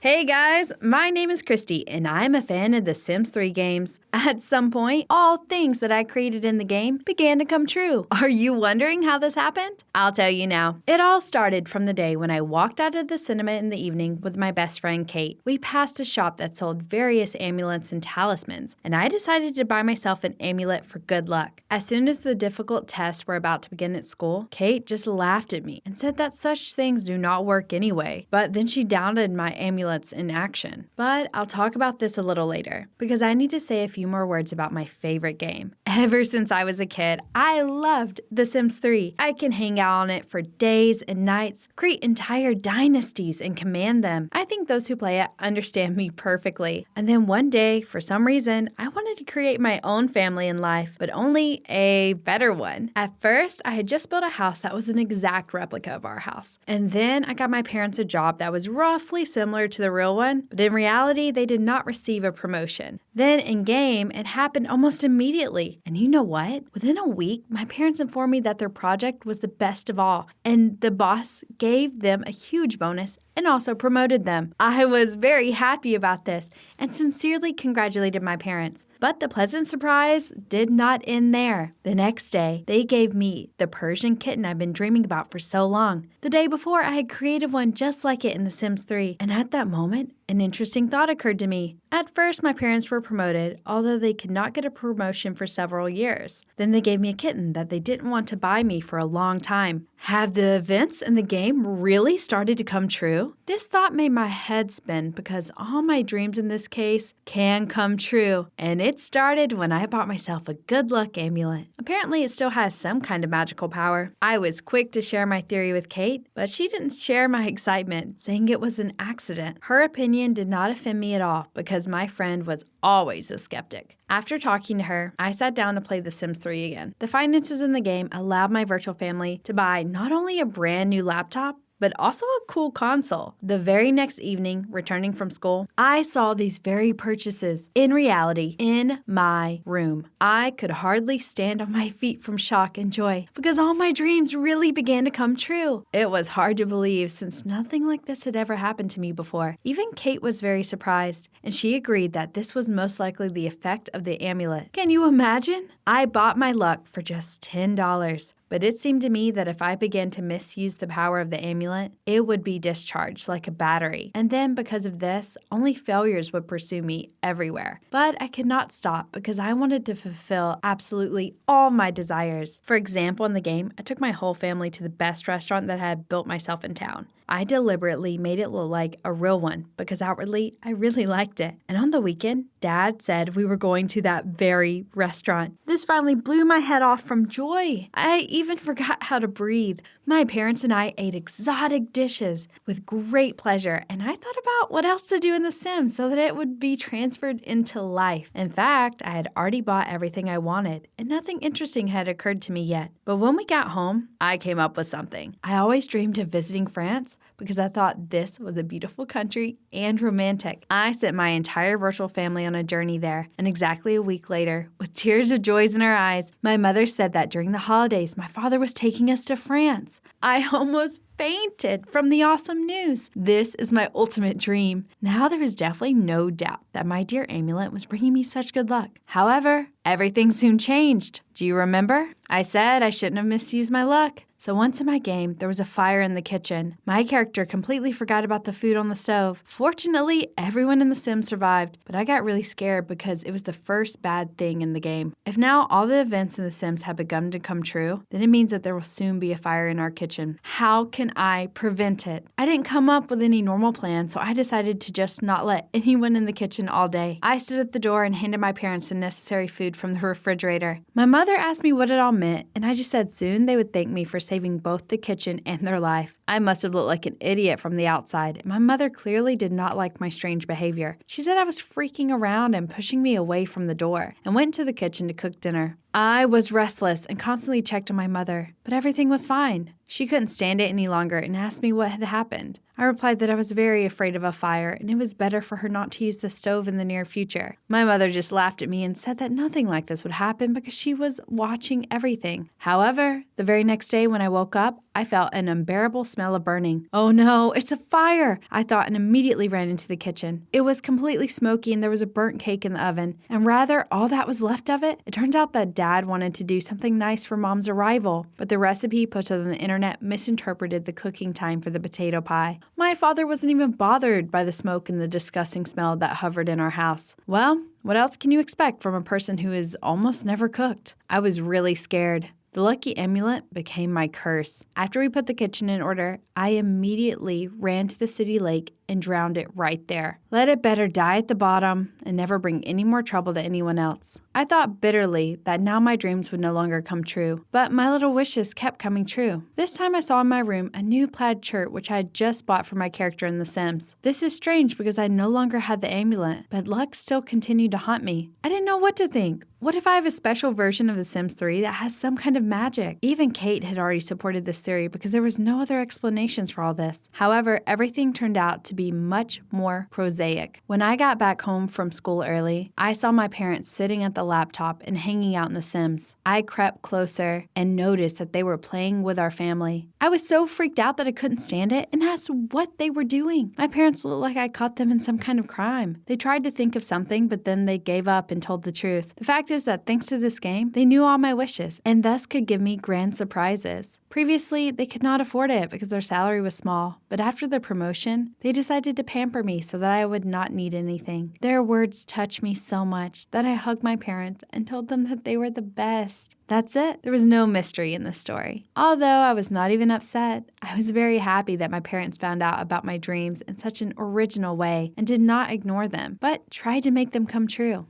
Hey guys, my name is Christy, and I'm a fan of the Sims 3 games. At some point, all things that I created in the game began to come true. Are you wondering how this happened? I'll tell you now. It all started from the day when I walked out of the cinema in the evening with my best friend Kate. We passed a shop that sold various amulets and talismans, and I decided to buy myself an amulet for good luck. As soon as the difficult tests were about to begin at school, Kate just laughed at me and said that such things do not work anyway. But then she doubted my amulet in action. But I'll talk about this a little later, because I need to say a few more words about my favorite game. Ever since I was a kid, I loved The Sims 3. I can hang out on it for days and nights, create entire dynasties, and command them. I think those who play it understand me perfectly. And then one day, for some reason, I wanted to create my own family in life, but only a better one. At first, I had just built a house that was an exact replica of our house. And then I got my parents a job that was roughly similar to the real one, but in reality, they did not receive a promotion. Then in game, it happened almost immediately. And you know what? Within a week, my parents informed me that their project was the best of all, and the boss gave them a huge bonus and also promoted them. I was very happy about this and sincerely congratulated my parents. But the pleasant surprise did not end there. The next day, they gave me the Persian kitten I've been dreaming about for so long. The day before, I had created one just like it in The Sims 3, and at that moment, an interesting thought occurred to me. At first, my parents were promoted, although they could not get a promotion for several years. Then they gave me a kitten that they didn't want to buy me for a long time. Have the events in the game really started to come true? This thought made my head spin because all my dreams in this case can come true. And it started when I bought myself a good luck amulet. Apparently, it still has some kind of magical power. I was quick to share my theory with Kate, but she didn't share my excitement, saying it was an accident. Her opinion did not offend me at all because my friend was always a skeptic. After talking to her, I sat down to play The Sims 3 again. The finances in the game allowed my virtual family to buy not only a brand new laptop, but also a cool console. The very next evening, returning from school, I saw these very purchases in reality in my room. I could hardly stand on my feet from shock and joy because all my dreams really began to come true. It was hard to believe since nothing like this had ever happened to me before. Even Kate was very surprised, and she agreed that this was most likely the effect of the amulet. Can you imagine? I bought my luck for just $10. But it seemed to me that if I began to misuse the power of the amulet, it would be discharged like a battery. And then because of this, only failures would pursue me everywhere. But I could not stop because I wanted to fulfill absolutely all my desires. For example, in the game, I took my whole family to the best restaurant that I had built myself in town. I deliberately made it look like a real one because outwardly, I really liked it. And on the weekend, Dad said we were going to that very restaurant. This finally blew my head off from joy. I even forgot how to breathe. My parents and I ate exotic dishes with great pleasure, and I thought about what else to do in The Sims so that it would be transferred into life. In fact, I had already bought everything I wanted, and nothing interesting had occurred to me yet. But when we got home, I came up with something. I always dreamed of visiting France because I thought this was a beautiful country and romantic. I sent my entire virtual family on a journey there, and exactly a week later, with tears of joy in her eyes, my mother said that during the holidays, my father was taking us to France. I almost fainted from the awesome news. This is my ultimate dream. Now there is definitely no doubt that my dear amulet was bringing me such good luck. However, everything soon changed. Do you remember? I said I shouldn't have misused my luck. So once in my game, there was a fire in the kitchen. My character completely forgot about the food on the stove. Fortunately, everyone in The Sims survived, but I got really scared because it was the first bad thing in the game. If now all the events in The Sims have begun to come true, then it means that there will soon be a fire in our kitchen. How can I prevent it? I didn't come up with any normal plan, so I decided to just not let anyone in the kitchen all day. I stood at the door and handed my parents the necessary food from the refrigerator. My mother asked me what it all meant, and I just said soon they would thank me for saving both the kitchen and their life. I must have looked like an idiot from the outside. My mother clearly did not like my strange behavior. She said I was freaking around and pushing me away from the door, and went to the kitchen to cook dinner. I was restless and constantly checked on my mother, but everything was fine. She couldn't stand it any longer and asked me what had happened. I replied that I was very afraid of a fire and it was better for her not to use the stove in the near future. My mother just laughed at me and said that nothing like this would happen because she was watching everything. However, the very next day when I woke up, I felt an unbearable smell smell of burning. Oh no, it's a fire, I thought, and immediately ran into the kitchen. It was completely smoky and there was a burnt cake in the oven, and rather, all that was left of it. It turns out that Dad wanted to do something nice for Mom's arrival, but the recipe posted on the internet misinterpreted the cooking time for the potato pie. My father wasn't even bothered by the smoke and the disgusting smell that hovered in our house. Well, what else can you expect from a person who is almost never cooked? I was really scared. The lucky amulet became my curse. After we put the kitchen in order, I immediately ran to the city lake and drowned it right there. Let it better die at the bottom and never bring any more trouble to anyone else. I thought bitterly that now my dreams would no longer come true, but my little wishes kept coming true. This time I saw in my room a new plaid shirt which I had just bought for my character in The Sims. This is strange because I no longer had the amulet, but luck still continued to haunt me. I didn't know what to think. What if I have a special version of The Sims 3 that has some kind of magic? Even Kate had already supported this theory because there was no other explanations for all this. However, everything turned out to be much more prosaic. When I got back home from school early, I saw my parents sitting at the laptop and hanging out in The Sims. I crept closer and noticed that they were playing with our family. I was so freaked out that I couldn't stand it and asked what they were doing. My parents looked like I caught them in some kind of crime. They tried to think of something, but then they gave up and told the truth. The fact is that thanks to this game, they knew all my wishes and thus could give me grand surprises. Previously, they could not afford it because their salary was small, but after the promotion, they decided to pamper me so that I would not need anything. Their words touched me so much that I hugged my parents and told them that they were the best. That's it. There was no mystery in this story. Although I was not even upset, I was very happy that my parents found out about my dreams in such an original way and did not ignore them, but tried to make them come true.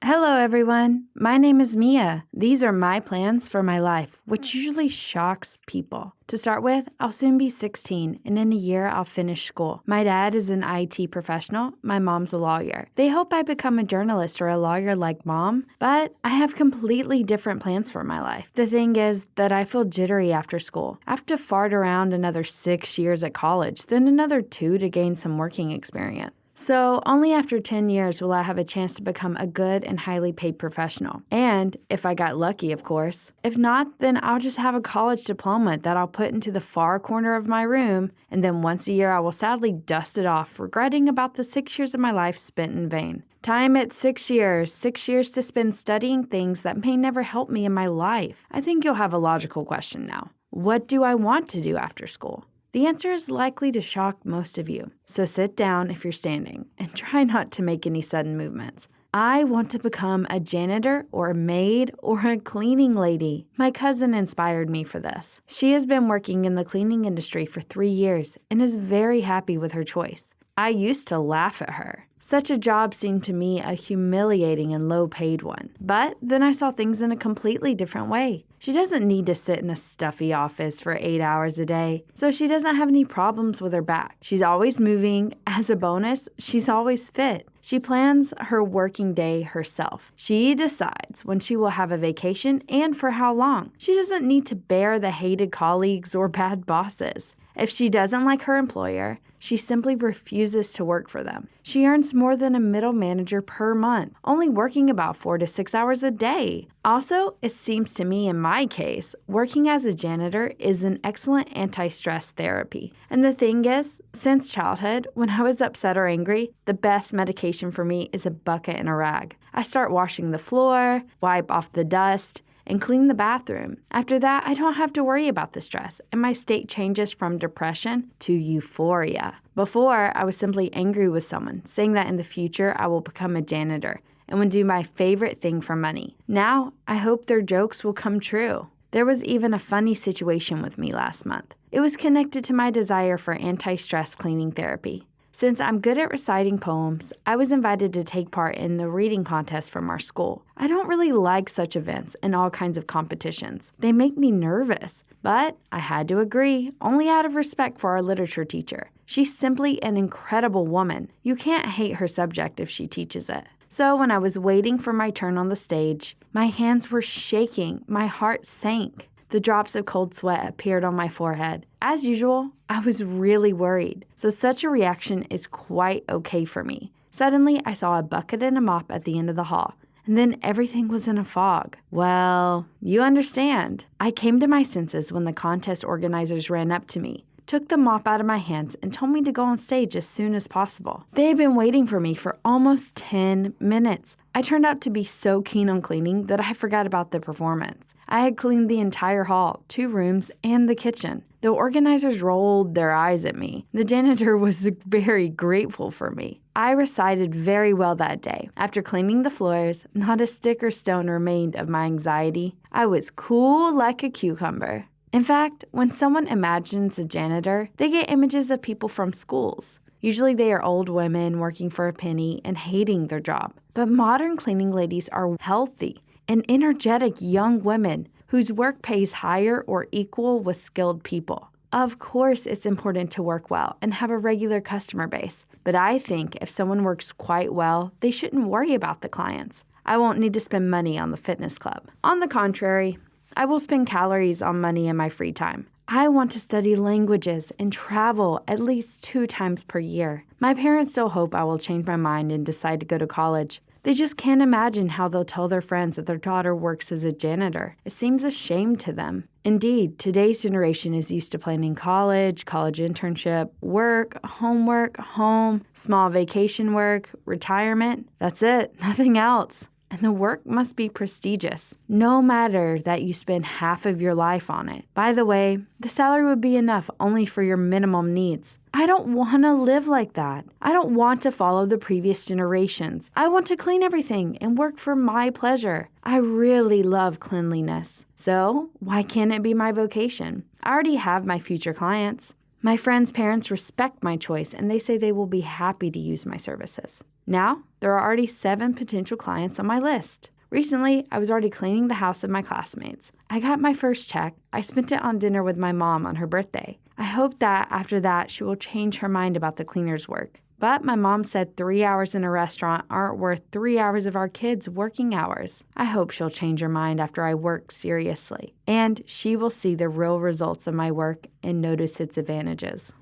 Hello everyone, my name is Mia. These are my plans for my life, which usually shocks people. To start with, I'll soon be 16, and in a year I'll finish school. My dad is an IT professional, my mom's a lawyer. They hope I become a journalist or a lawyer like Mom, but I have completely different plans for my life. The thing is that I feel jittery after school. I have to fart around another 6 years at college, then another 2 to gain some working experience. So only after 10 years will I have a chance to become a good and highly paid professional. And if I got lucky, of course. If not, then I'll just have a college diploma that I'll put into the far corner of my room, and then once a year I will sadly dust it off, regretting about the 6 years of my life spent in vain. Time at 6 years. 6 years to spend studying things that may never help me in my life. I think you'll have a logical question now. What do I want to do after school? The answer is likely to shock most of you, so sit down if you're standing and try not to make any sudden movements. I want to become a janitor or a maid or a cleaning lady. My cousin inspired me for this. She has been working in the cleaning industry for 3 years and is very happy with her choice. I used to laugh at her. Such a job seemed to me a humiliating and low-paid one. But then I saw things in a completely different way. She doesn't need to sit in a stuffy office for 8 hours a day, so she doesn't have any problems with her back. She's always moving. As a bonus, she's always fit. She plans her working day herself. She decides when she will have a vacation and for how long. She doesn't need to bear the hated colleagues or bad bosses. If she doesn't like her employer, she simply refuses to work for them. She earns more than a middle manager per month, only working about 4 to 6 hours a day. Also, it seems to me in my case, working as a janitor is an excellent anti-stress therapy. And the thing is, since childhood, when I was upset or angry, the best medication for me is a bucket and a rag. I start washing the floor, wipe off the dust, and clean the bathroom. After that, I don't have to worry about the stress, and my state changes from depression to euphoria. Before, I was simply angry with someone, saying that in the future I will become a janitor and would do my favorite thing for money. Now, I hope their jokes will come true. There was even a funny situation with me last month. It was connected to my desire for anti-stress cleaning therapy. Since I'm good at reciting poems, I was invited to take part in the reading contest from our school. I don't really like such events and all kinds of competitions. They make me nervous, but I had to agree, only out of respect for our literature teacher. She's simply an incredible woman. You can't hate her subject if she teaches it. So when I was waiting for my turn on the stage, my hands were shaking, my heart sank. The drops of cold sweat appeared on my forehead. As usual, I was really worried, so such a reaction is quite okay for me. Suddenly, I saw a bucket and a mop at the end of the hall, and then everything was in a fog. Well, you understand. I came to my senses when the contest organizers ran up to me, took the mop out of my hands, and told me to go on stage as soon as possible. They had been waiting for me for almost 10 minutes. I turned out to be so keen on cleaning that I forgot about the performance. I had cleaned the entire hall, 2 rooms, and the kitchen. The organizers rolled their eyes at me. The janitor was very grateful for me. I recited very well that day. After cleaning the floors, not a stick or stone remained of my anxiety. I was cool like a cucumber. In fact, when someone imagines a janitor, they get images of people from schools. Usually they are old women working for a penny and hating their job. But modern cleaning ladies are healthy and energetic young women whose work pays higher or equal with skilled people. Of course, it's important to work well and have a regular customer base. But I think if someone works quite well, they shouldn't worry about the clients. I won't need to spend money on the fitness club. On the contrary, I will spend calories on money in my free time. I want to study languages and travel at least 2 times per year. My parents still hope I will change my mind and decide to go to college. They just can't imagine how they'll tell their friends that their daughter works as a janitor. It seems a shame to them. Indeed, today's generation is used to planning college internship, work, homework, home, small vacation work, retirement. That's it, nothing else. And the work must be prestigious, no matter that you spend half of your life on it. By the way, the salary would be enough only for your minimum needs. I don't want to live like that. I don't want to follow the previous generations. I want to clean everything and work for my pleasure. I really love cleanliness. So why can't it be my vocation? I already have my future clients. My friends' parents respect my choice, and they say they will be happy to use my services. Now, there are already 7 potential clients on my list. Recently, I was already cleaning the house of my classmates. I got my first check. I spent it on dinner with my mom on her birthday. I hope that after that, she will change her mind about the cleaner's work. But my mom said 3 hours in a restaurant aren't worth 3 hours of our kids' working hours. I hope she'll change her mind after I work seriously. And she will see the real results of my work and notice its advantages.